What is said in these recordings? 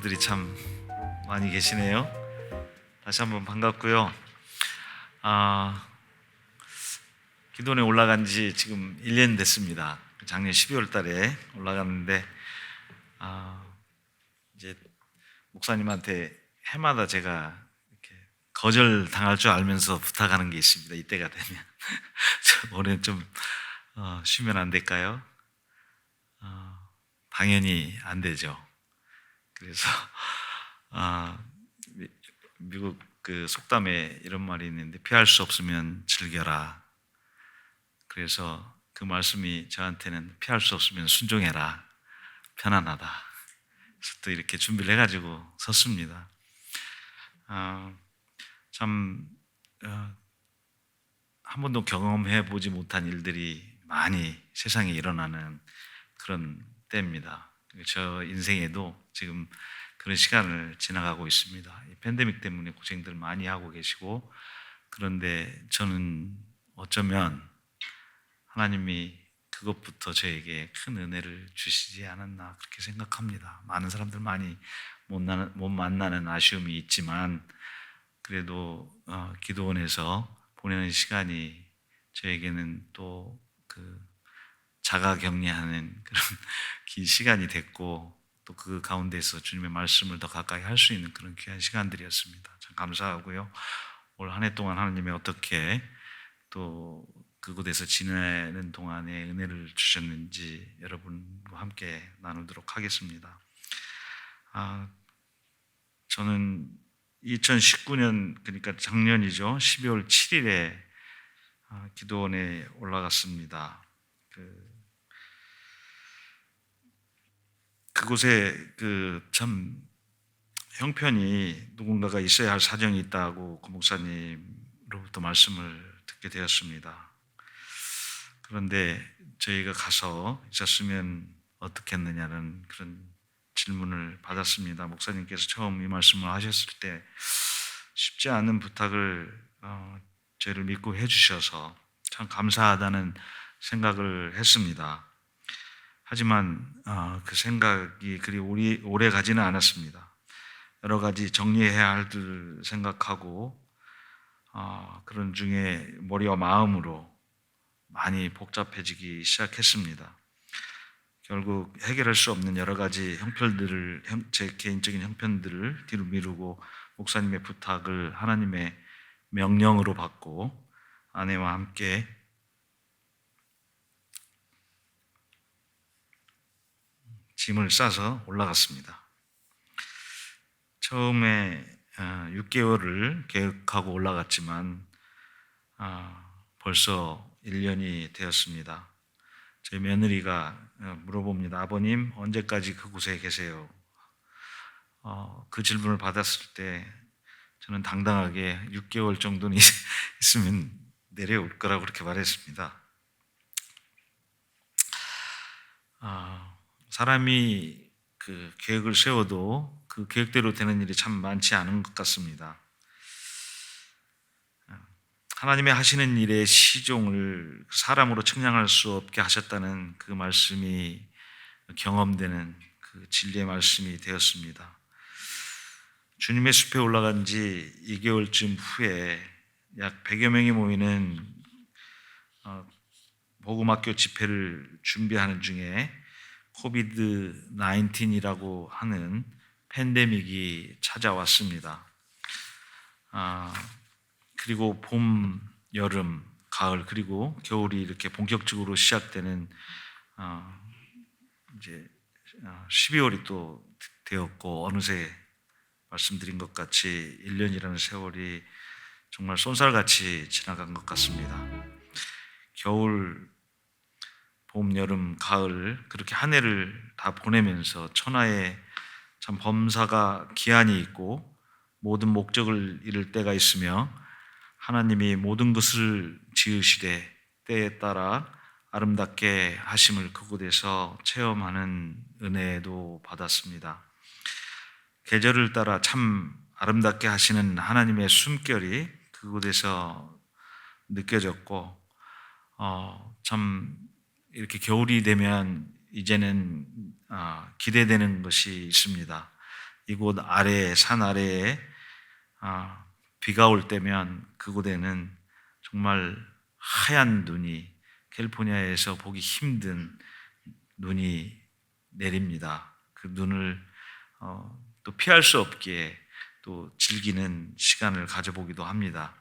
성도들이 참 많이 계시네요. 다시 한번 반갑고요. 기도원에 올라간 지 지금 1년 됐습니다. 작년 12월 달에 올라갔는데 이제 목사님한테 해마다 제가 이렇게 거절 당할 줄 알면서 부탁하는 게 있습니다. 이때가 되면 올해는 좀 쉬면 안 될까요? 당연히 안 되죠. 그래서 미국 그 속담에 이런 말이 있는데 피할 수 없으면 즐겨라. 그래서 그 말씀이 저한테는 피할 수 없으면 순종해라. 편안하다. 그래서 또 이렇게 준비를 해가지고 섰습니다. 참 한 번도 경험해 보지 못한 일들이 많이 세상에 일어나는 그런 때입니다. 저 인생에도 지금 그런 시간을 지나가고 있습니다. 이 팬데믹 때문에 고생들 많이 하고 계시고, 그런데 저는 어쩌면 하나님이 그것부터 저에게 큰 은혜를 주시지 않았나 그렇게 생각합니다. 많은 사람들 많이 못 만나는 아쉬움이 있지만 그래도 기도원에서 보내는 시간이 저에게는 또 그 자가 격리하는 그런 긴 시간이 됐고, 또 그 가운데서 주님의 말씀을 더 가까이 할 수 있는 그런 귀한 시간들이었습니다. 참 감사하고요. 올 한 해 동안 하나님이 어떻게 또 그곳에서 지내는 동안에 은혜를 주셨는지 여러분과 함께 나누도록 하겠습니다. 저는 2019년, 그러니까 작년이죠. 12월 7일에 기도원에 올라갔습니다. 그곳에 참 형편이 누군가가 있어야 할 사정이 있다고 그 목사님으로부터 말씀을 듣게 되었습니다. 그런데 저희가 가서 있었으면 어떻겠느냐는 그런 질문을 받았습니다. 목사님께서 처음 이 말씀을 하셨을 때 쉽지 않은 부탁을 저희를 믿고 해주셔서 참 감사하다는 생각을 했습니다. 하지만 그 생각이 그리 오래 가지는 않았습니다. 여러 가지 정리해야 할 들 생각하고 그런 중에 머리와 마음으로 많이 복잡해지기 시작했습니다. 결국 해결할 수 없는 여러 가지 형편들을, 제 개인적인 형편들을 뒤로 미루고 목사님의 부탁을 하나님의 명령으로 받고 아내와 함께 짐을 싸서 올라갔습니다. 처음에 6개월을 계획하고 올라갔지만 벌써 1년이 되었습니다. 저희 며느리가 물어봅니다. 아버님, 언제까지 그곳에 계세요? 그 질문을 받았을 때 저는 당당하게 6개월 정도는 있으면 내려올 거라고 그렇게 말했습니다. 사람이 그 계획을 세워도 그 계획대로 되는 일이 참 많지 않은 것 같습니다. 하나님의 하시는 일의 시종을 사람으로 측량할 수 없게 하셨다는 그 말씀이 경험되는 그 진리의 말씀이 되었습니다. 주님의 숲에 올라간 지 2개월쯤 후에 약 100여 명이 모이는 복음학교 집회를 준비하는 중에 코비드 19이라고 하는 팬데믹이 찾아왔습니다. 그리고 봄, 여름, 가을, 그리고 겨울이 이렇게 본격적으로 시작되는 이제 12월이 또 되었고, 어느새 말씀드린 것 같이 1년이라는 세월이 정말 쏜살같이 지나간 것 같습니다. 겨울, 봄, 여름, 가을 그렇게 한 해를 다 보내면서 천하에 참 범사가 기한이 있고 모든 목적을 이룰 때가 있으며 하나님이 모든 것을 지으시되 때에 따라 아름답게 하심을 그곳에서 체험하는 은혜도 받았습니다. 계절을 따라 참 아름답게 하시는 하나님의 숨결이 그곳에서 느껴졌고 참 이렇게 겨울이 되면 이제는 기대되는 것이 있습니다. 이곳 아래 산 아래에 비가 올 때면 그곳에는 정말 하얀 눈이, 캘리포니아에서 보기 힘든 눈이 내립니다. 그 눈을 또 피할 수 없기에 또 즐기는 시간을 가져보기도 합니다.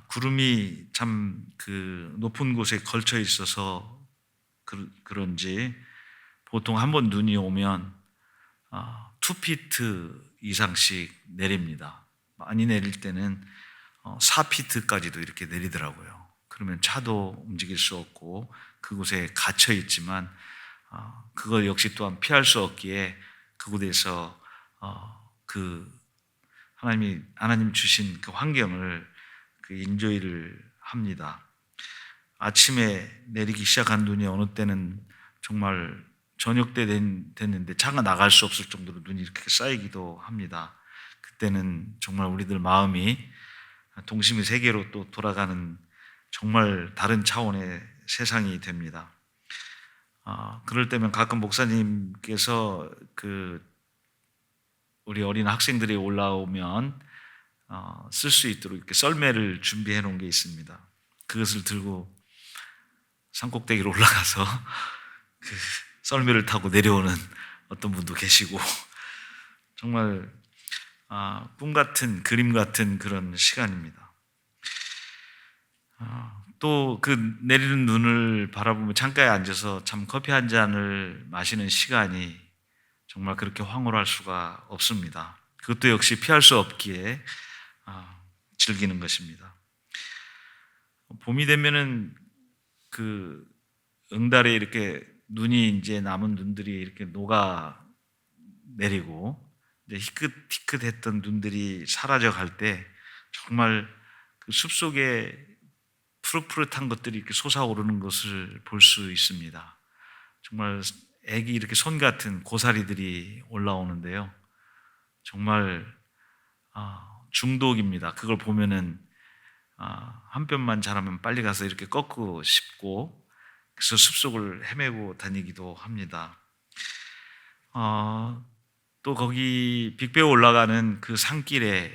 구름이 참 그 높은 곳에 걸쳐 있어서 그런지 보통 한번 눈이 오면 2피트 이상씩 내립니다. 많이 내릴 때는 4피트까지도 이렇게 내리더라고요. 그러면 차도 움직일 수 없고 그곳에 갇혀 있지만 그걸 역시 또한 피할 수 없기에 그곳에서 그 하나님 주신 그 환경을 그 인조이를 합니다. 아침에 내리기 시작한 눈이 어느 때는 정말 저녁 때 됐는데 차가 나갈 수 없을 정도로 눈이 이렇게 쌓이기도 합니다. 그때는 정말 우리들 마음이 동심의 세계로 또 돌아가는 정말 다른 차원의 세상이 됩니다. 그럴 때면 가끔 목사님께서 우리 어린 학생들이 올라오면 쓸 수 있도록 이렇게 썰매를 준비해 놓은 게 있습니다. 그것을 들고 산꼭대기로 올라가서 그 썰매를 타고 내려오는 어떤 분도 계시고 정말 꿈 같은, 그림 같은 그런 시간입니다. 또 그 내리는 눈을 바라보며 창가에 앉아서 참 커피 한 잔을 마시는 시간이 정말 그렇게 황홀할 수가 없습니다. 그것도 역시 피할 수 없기에 즐기는 것입니다. 봄이 되면은 그 응달에 이렇게 눈이 이제 남은 눈들이 이렇게 녹아 내리고 이제 희끗희끗했던 눈들이 사라져 갈 때 정말 그 숲속에 푸릇푸릇한 것들이 이렇게 솟아오르는 것을 볼 수 있습니다. 정말 애기 이렇게 손 같은 고사리들이 올라오는데요. 정말 중독입니다. 그걸 보면은 한 뼘만 자라면 빨리 가서 이렇게 꺾고 싶고 그래서 숲속을 헤매고 다니기도 합니다. 또 거기 빅베어 올라가는 그 산길에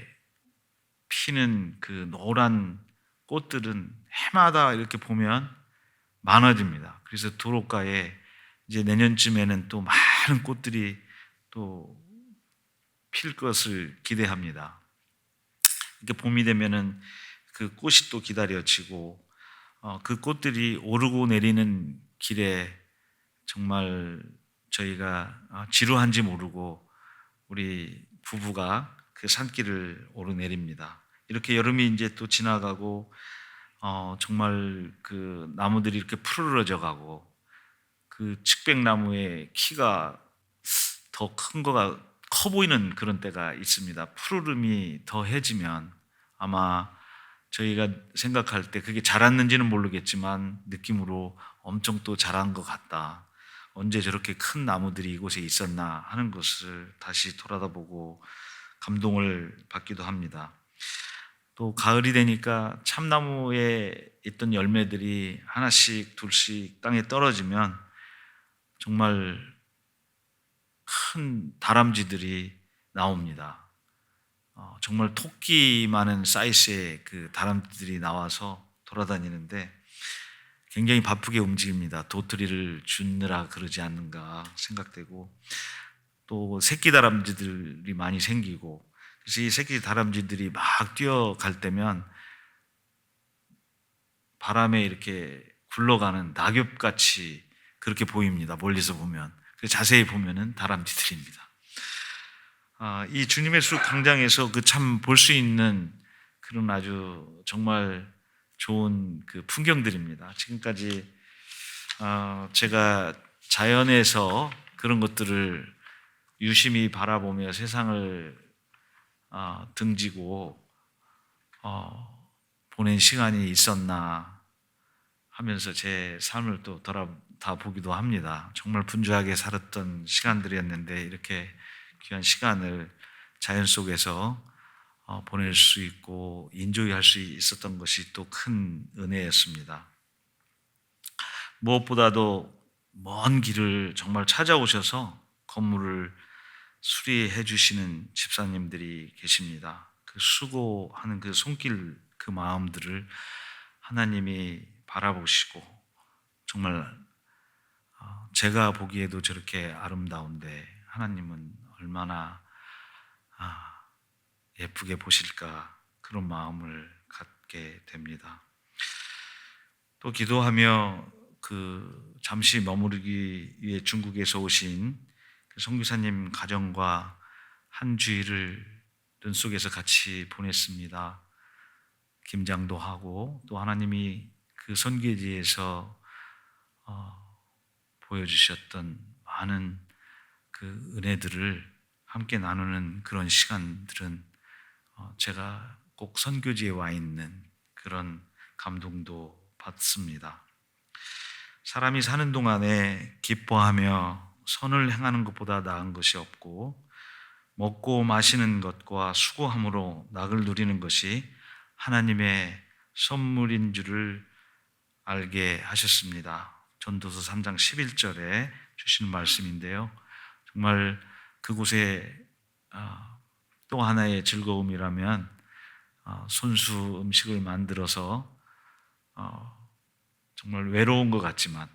피는 그 노란 꽃들은 해마다 이렇게 보면 많아집니다. 그래서 도로가에 이제 내년쯤에는 또 많은 꽃들이 또 필 것을 기대합니다. 이렇게 봄이 되면은 그 꽃이 또 기다려지고 그 꽃들이 오르고 내리는 길에 정말 저희가 지루한지 모르고 우리 부부가 그 산길을 오르내립니다. 이렇게 여름이 이제 또 지나가고 정말 그 나무들이 이렇게 푸르러져 가고 그 측백나무의 키가 더 큰 거가 커 보이는 그런 때가 있습니다. 푸르름이 더해지면 아마 저희가 생각할 때 그게 자랐는지는 모르겠지만 느낌으로 엄청 또 자란 것 같다. 언제 저렇게 큰 나무들이 이곳에 있었나 하는 것을 다시 돌아다보고 감동을 받기도 합니다. 또 가을이 되니까 참나무에 있던 열매들이 하나씩 둘씩 땅에 떨어지면 정말 큰 다람쥐들이 나옵니다. 정말 토끼 많은 사이즈의 그 다람쥐들이 나와서 돌아다니는데 굉장히 바쁘게 움직입니다. 도토리를 주느라 그러지 않는가 생각되고 또 새끼 다람쥐들이 많이 생기고 그래서 이 새끼 다람쥐들이 막 뛰어갈 때면 바람에 이렇게 굴러가는 낙엽같이 그렇게 보입니다. 멀리서 보면. 자세히 보면은 다람쥐들입니다. 이 주님의 숲 광장에서 그 참 볼 수 있는 그런 아주 정말 좋은 그 풍경들입니다. 지금까지 제가 자연에서 그런 것들을 유심히 바라보며 세상을 등지고 보낸 시간이 있었나 하면서 제 삶을 또 돌아보기도 합니다. 정말 분주하게 살았던 시간들이었는데 이렇게 귀한 시간을 자연 속에서 보낼 수 있고 인조이할 수 있었던 것이 또 큰 은혜였습니다. 무엇보다도 먼 길을 정말 찾아오셔서 건물을 수리해 주시는 집사님들이 계십니다. 그 수고하는 그 손길, 그 마음들을 하나님이 바라보시고 정말 제가 보기에도 저렇게 아름다운데 하나님은 얼마나 예쁘게 보실까, 그런 마음을 갖게 됩니다. 또 기도하며 잠시 머무르기 위해 중국에서 오신 그 선교사님 가정과 한 주일을 눈 속에서 같이 보냈습니다. 김장도 하고 또 하나님이 그 선교지에서 보여주셨던 많은 그 은혜들을 함께 나누는 그런 시간들은 제가 꼭 선교지에 와 있는 그런 감동도 받습니다. 사람이 사는 동안에 기뻐하며 선을 행하는 것보다 나은 것이 없고 먹고 마시는 것과 수고함으로 낙을 누리는 것이 하나님의 선물인 줄을 알게 하셨습니다. 전도서 3장 11절에 주시는 말씀인데요. 정말 그곳에 또 하나의 즐거움이라면 손수 음식을 만들어서 정말 외로운 것 같지만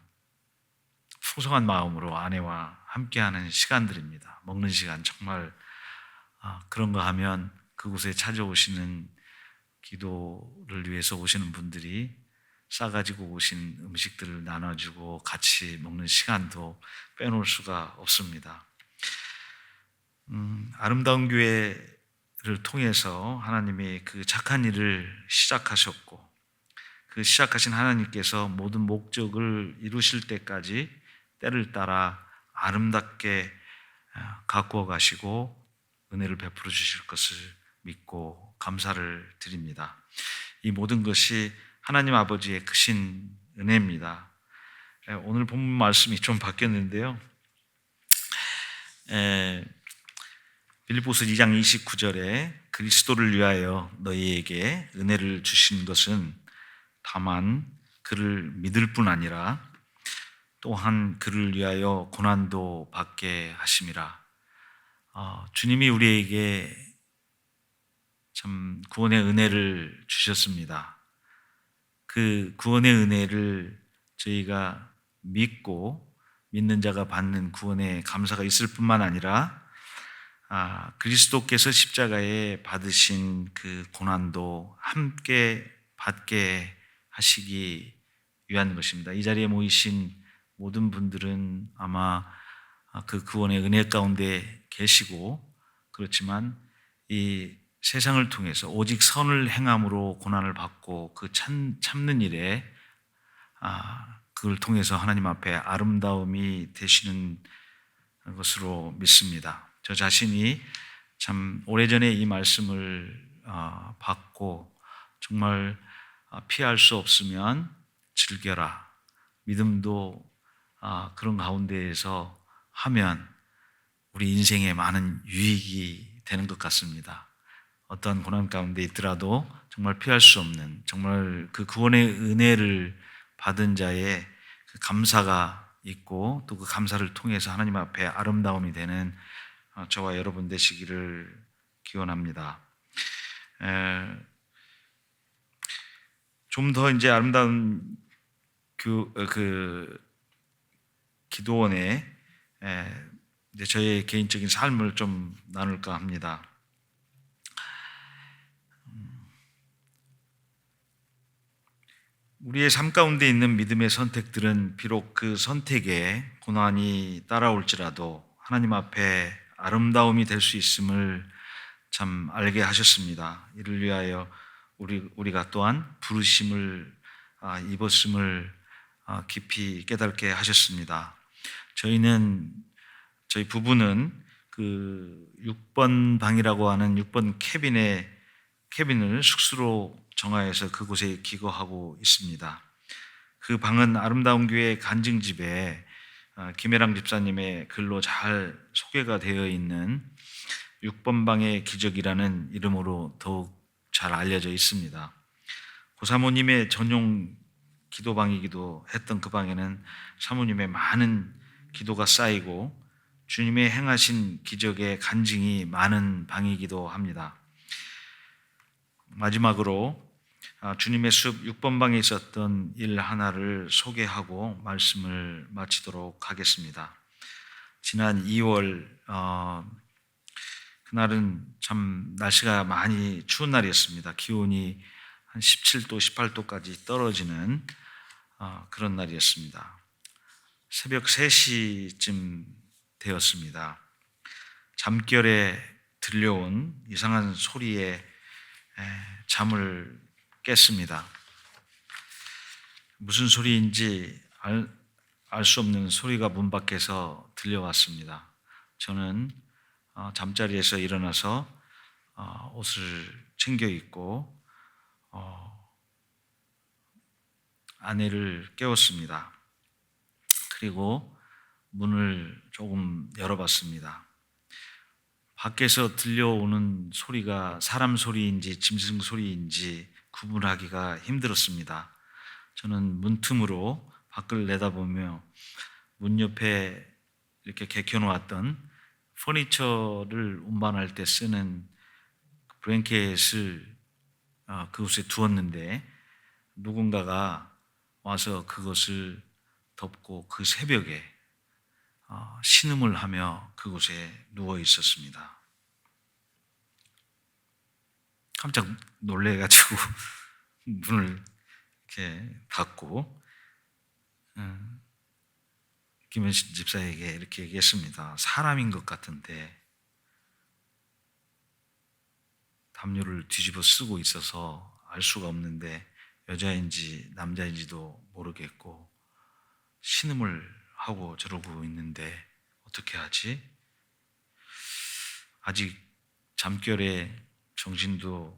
풍성한 마음으로 아내와 함께하는 시간들입니다. 먹는 시간, 정말 그런 거 하면 그곳에 찾아오시는, 기도를 위해서 오시는 분들이 싸가지고 오신 음식들을 나눠주고 같이 먹는 시간도 빼놓을 수가 없습니다. 아름다운 교회를 통해서 하나님이 그 착한 일을 시작하셨고 그 시작하신 하나님께서 모든 목적을 이루실 때까지 때를 따라 아름답게 가꾸어 가시고 은혜를 베풀어 주실 것을 믿고 감사를 드립니다. 이 모든 것이 하나님 아버지의 크신 은혜입니다. 오늘 본문 말씀이 좀 바뀌었는데요. 빌립보서 2장 29절에 그리스도를 위하여 너희에게 은혜를 주신 것은 다만 그를 믿을 뿐 아니라 또한 그를 위하여 고난도 받게 하심이라. 주님이 우리에게 참 구원의 은혜를 주셨습니다. 그 구원의 은혜를 저희가 믿고 믿는 자가 받는 구원의 감사가 있을 뿐만 아니라 그리스도께서 십자가에 받으신 그 고난도 함께 받게 하시기 위한 것입니다. 이 자리에 모이신 모든 분들은 아마 그 구원의 은혜 가운데 계시고, 그렇지만 이 세상을 통해서 오직 선을 행함으로 고난을 받고 그 참는 일에 그걸 통해서 하나님 앞에 아름다움이 되시는 것으로 믿습니다. 저 자신이 참 오래전에 이 말씀을 받고 정말 피할 수 없으면 즐겨라, 믿음도 그런 가운데에서 하면 우리 인생에 많은 유익이 되는 것 같습니다. 어떤 고난 가운데 있더라도 정말 피할 수 없는, 정말 그 구원의 은혜를 받은 자의 그 감사가 있고 또 그 감사를 통해서 하나님 앞에 아름다움이 되는 저와 여러분 되시기를 기원합니다. 좀 더 이제 아름다운 기도원의 이제 저의 개인적인 삶을 좀 나눌까 합니다. 우리의 삶 가운데 있는 믿음의 선택들은 비록 그 선택에 고난이 따라올지라도 하나님 앞에 아름다움이 될 수 있음을 참 알게 하셨습니다. 이를 위하여 우리가 또한 부르심을 입었음을 깊이 깨닫게 하셨습니다. 저희 부부는 그 6번 방이라고 하는 6번 캐빈을 숙소로 정하여서 그곳에 기거하고 있습니다. 그 방은 아름다운 교회 간증집에 김혜랑 집사님의 글로 잘 소개가 되어 있는 6번 방의 기적이라는 이름으로 더욱 잘 알려져 있습니다. 고사모님의 전용 기도방이기도 했던 그 방에는 사모님의 많은 기도가 쌓이고 주님의 행하신 기적의 간증이 많은 방이기도 합니다. 마지막으로 주님의 숲 6번 방에 있었던 일 하나를 소개하고 말씀을 마치도록 하겠습니다. 지난 2월 그날은 참 날씨가 많이 추운 날이었습니다. 기온이 한 17도, 18도까지 떨어지는 그런 날이었습니다. 새벽 3시쯤 되었습니다. 잠결에 들려온 이상한 소리에 잠을 깼습니다. 무슨 소리인지 알 수 없는 소리가 문 밖에서 들려왔습니다. 저는 잠자리에서 일어나서 옷을 챙겨 입고 아내를 깨웠습니다. 그리고 문을 조금 열어봤습니다. 밖에서 들려오는 소리가 사람 소리인지 짐승 소리인지 구분하기가 힘들었습니다. 저는 문틈으로 밖을 내다보며 문 옆에 이렇게 개켜놓았던 퍼니처를 운반할 때 쓰는 블랭켓을 그곳에 두었는데 누군가가 와서 그것을 덮고 그 새벽에 신음을 하며 그곳에 누워 있었습니다. 깜짝 놀래가지고 문을 이렇게 닫고 김현신 집사에게 이렇게 얘기했습니다. 사람인 것 같은데 담요를 뒤집어 쓰고 있어서 알 수가 없는데 여자인지 남자인지도 모르겠고 신음을 하고 저러고 있는데 어떻게 하지? 아직 잠결에 정신도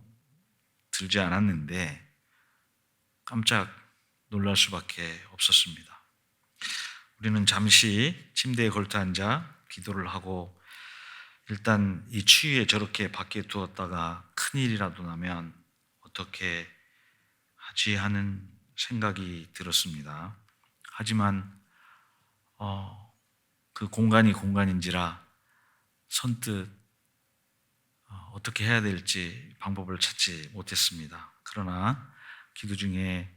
들지 않았는데 깜짝 놀랄 수밖에 없었습니다. 우리는 잠시 침대에 걸터 앉아 기도를 하고 일단 이 추위에 저렇게 밖에 두었다가 큰일이라도 나면 어떻게 하지 하는 생각이 들었습니다. 하지만 그 공간이 공간인지라 선뜻 어떻게 해야 될지 방법을 찾지 못했습니다. 그러나 기도 중에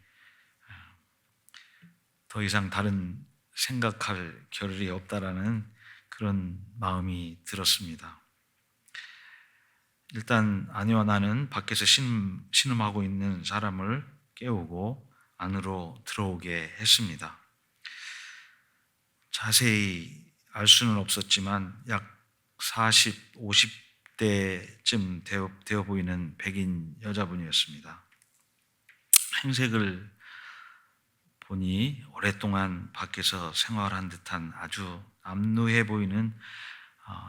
더 이상 다른 생각할 겨를이 없다라는 그런 마음이 들었습니다. 일단 아내와 나는 밖에서 신음하고 있는 사람을 깨우고 안으로 들어오게 했습니다. 자세히 알 수는 없었지만 약 40, 50대쯤 되어 보이는 백인 여자분이었습니다. 행색을 보니 오랫동안 밖에서 생활한 듯한 아주 남루해 보이는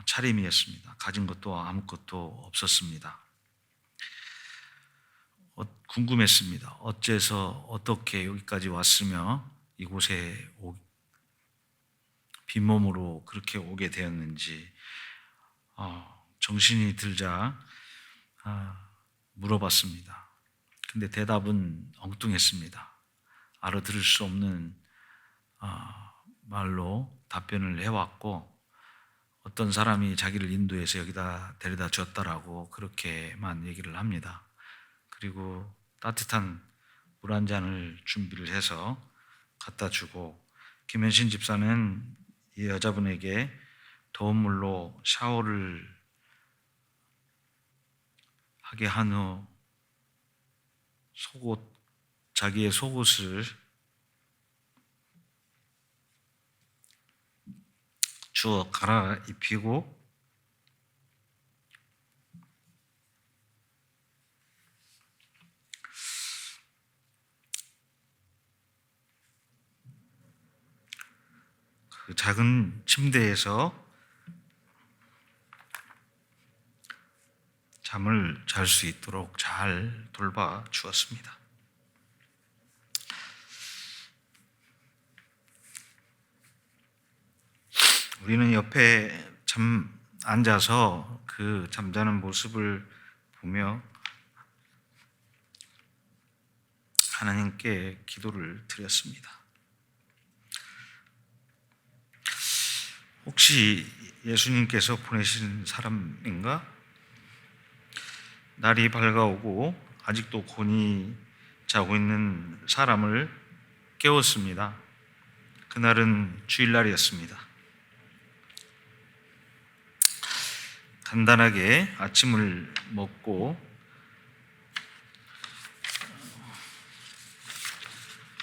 차림이었습니다. 가진 것도 아무것도 없었습니다. 궁금했습니다. 어째서 어떻게 여기까지 왔으며 이곳에 빈몸으로 그렇게 오게 되었는지 정신이 들자 물어봤습니다. 근데 대답은 엉뚱했습니다. 알아들을 수 없는 말로 답변을 해왔고 어떤 사람이 자기를 인도해서 여기다 데려다 줬다라고 그렇게만 얘기를 합니다. 그리고 따뜻한 물 한 잔을 준비를 해서 갖다 주고 김현신 집사는 이 여자분에게 더운 물로 샤워를 하게 한 후 자기의 속옷을 주워 갈아입히고 그 작은 침대에서 잠을 잘 수 있도록 잘 돌봐 주었습니다. 우리는 옆에 앉아서 그 잠자는 모습을 보며 하나님께 기도를 드렸습니다. 혹시 예수님께서 보내신 사람인가? 날이 밝아오고 아직도 곤히 자고 있는 사람을 깨웠습니다. 그날은 주일날이었습니다. 간단하게 아침을 먹고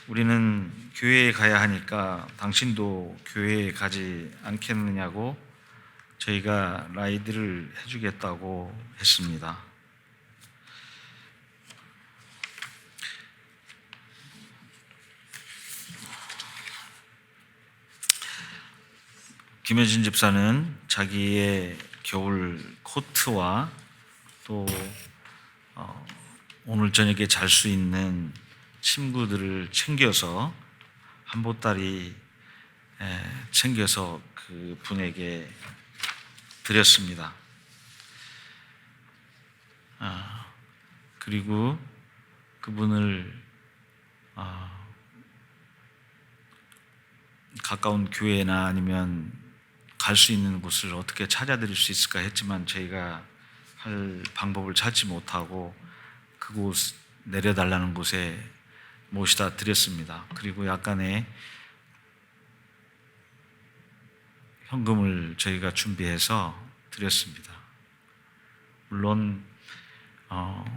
우리는 교회에 가야 하니까 당신도 교회에 가지 않겠느냐고 저희가 라이드를 해주겠다고 했습니다. 김효진 집사는 자기의 겨울 코트와 또 오늘 저녁에 잘 수 있는 침구들을 챙겨서 한 보따리 챙겨서 그 분에게 드렸습니다. 그리고 그분을 가까운 교회나 아니면 갈 수 있는 곳을 어떻게 찾아드릴 수 있을까 했지만 저희가 할 방법을 찾지 못하고 그곳 내려달라는 곳에 모시다 드렸습니다. 그리고 약간의 현금을 저희가 준비해서 드렸습니다. 물론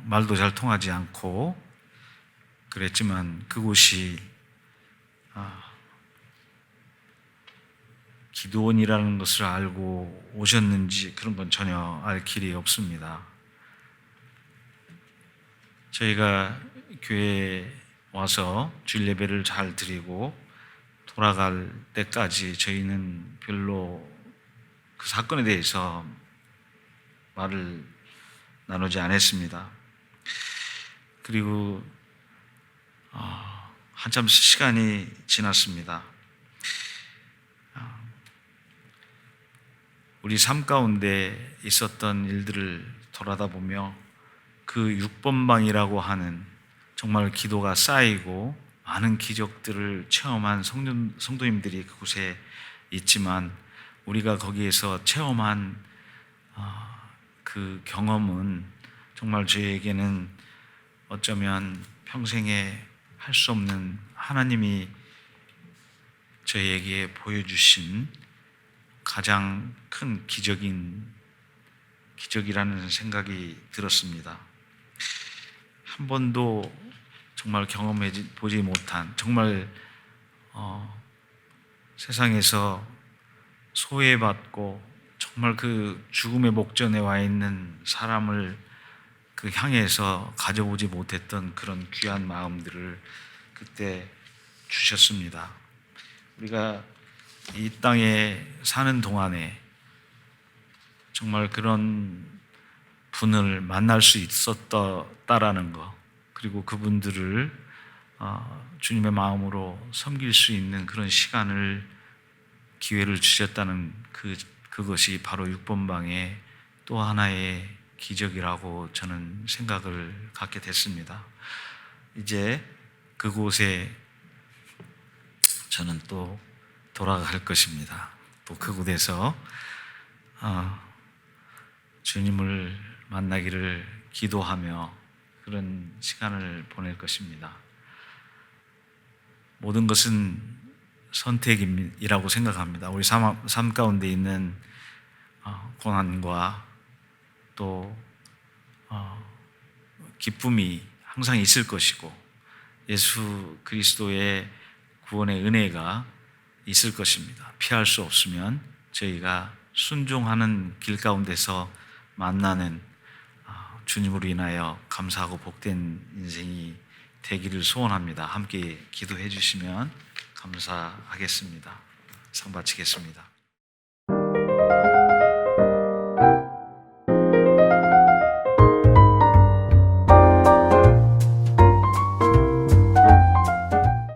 말도 잘 통하지 않고 그랬지만 그곳이 기도원이라는 것을 알고 오셨는지 그런 건 전혀 알 길이 없습니다. 저희가 교회에 와서 주일 예배를 잘 드리고 돌아갈 때까지 저희는 별로 그 사건에 대해서 말을 나누지 않았습니다. 그리고 한참 시간이 지났습니다. 우리 삶 가운데 있었던 일들을 돌아다 보며 그 6번 방이라고 하는 정말 기도가 쌓이고 많은 기적들을 체험한 성도님들이 그곳에 있지만 우리가 거기에서 체험한 그 경험은 정말 저희에게는 어쩌면 평생에 할 수 없는 하나님이 저희에게 보여주신 가장 큰 기적이라는 생각이 들었습니다. 한 번도 정말 경험해 보지 못한 정말 세상에서 소외받고 정말 그 죽음의 목전에 와 있는 사람을 그 향해서 가져보지 못했던 그런 귀한 마음들을 그때 주셨습니다. 우리가 이 땅에 사는 동안에 정말 그런 분을 만날 수 있었다라는 것, 그리고 그분들을 주님의 마음으로 섬길 수 있는 그런 기회를 주셨다는 그것이 바로 6번 방의 또 하나의 기적이라고 저는 생각을 갖게 됐습니다. 이제 그곳에 저는 또 돌아갈 것입니다. 또 그곳에서 주님을 만나기를 기도하며 그런 시간을 보낼 것입니다. 모든 것은 선택이라고 생각합니다. 우리 삶 가운데 있는 고난과 또 기쁨이 항상 있을 것이고 예수 그리스도의 구원의 은혜가 있을 것입니다. 피할 수 없으면 저희가 순종하는 길 가운데서 만나는 주님으로 인하여 감사하고 복된 인생이 되기를 소원합니다. 함께 기도해 주시면 감사하겠습니다. 상 바치겠습니다.